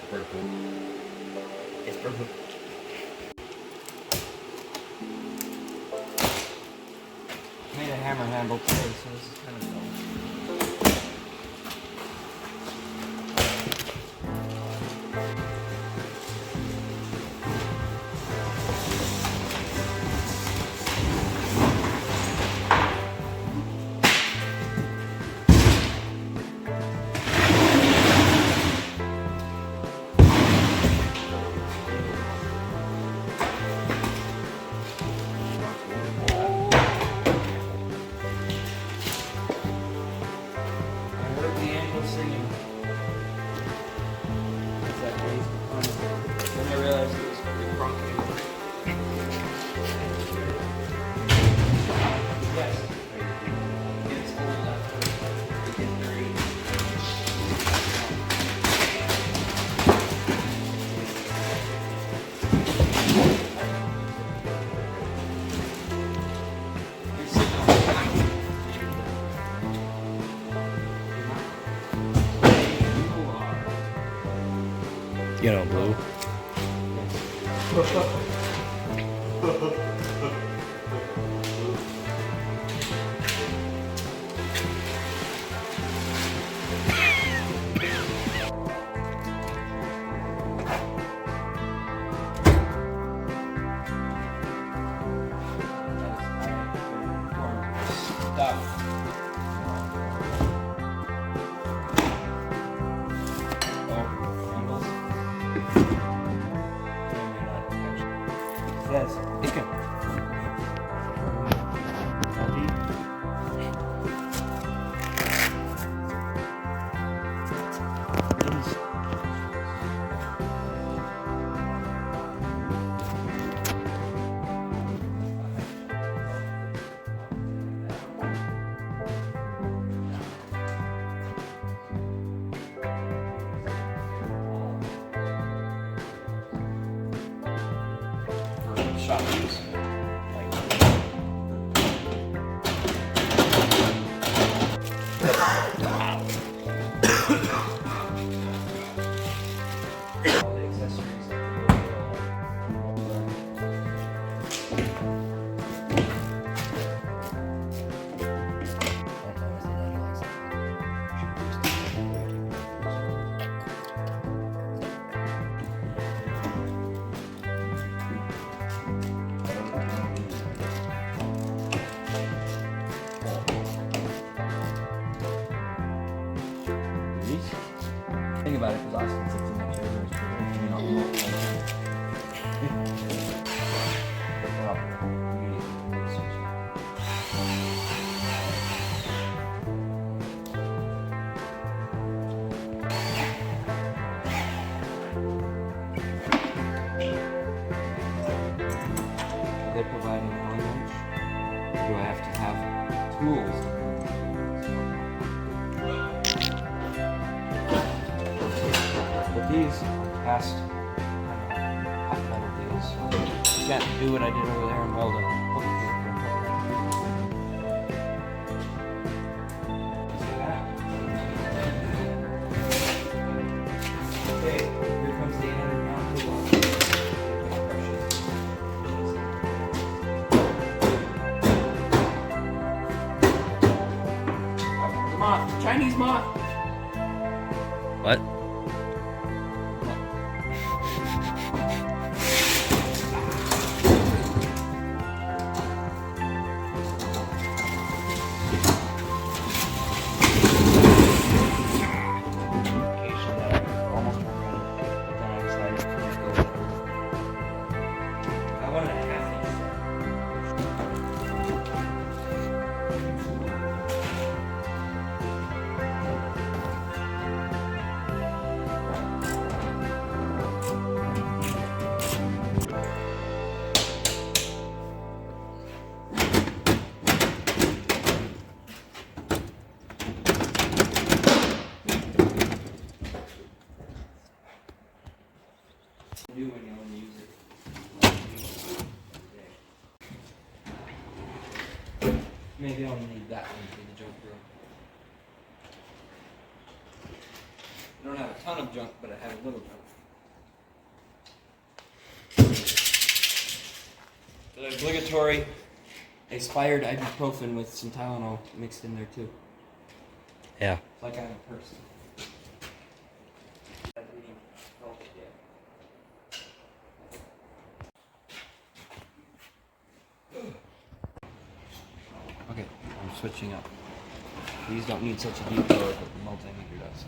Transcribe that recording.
purple. It's purple. Made a hammer handle today, so this is kind of cool. Singing. That's that crazy. Then I realized it was fucking Bronco. Yes. It's old after we get married. You know, blue. Yes, ich kann. Shot use. All the accessories Think about it, because Austin sits in the chair. You know, they're providing my lunch. Do I have to have tools? But these past hot metal deals, can't do what I did over there and weld a hook to it. See that? Okay, here comes the 800-pound tool. Moth, Chinese moth. What? Do when you only use it. Maybe I'll need that one for the junk room. I don't have a ton of junk, but I have a little junk. obligatory expired ibuprofen with some Tylenol mixed in there too. Yeah. Like I'm a person. I haven't even felt it yet. Okay, I'm switching up. These don't need such a deep load, but the multimeter does.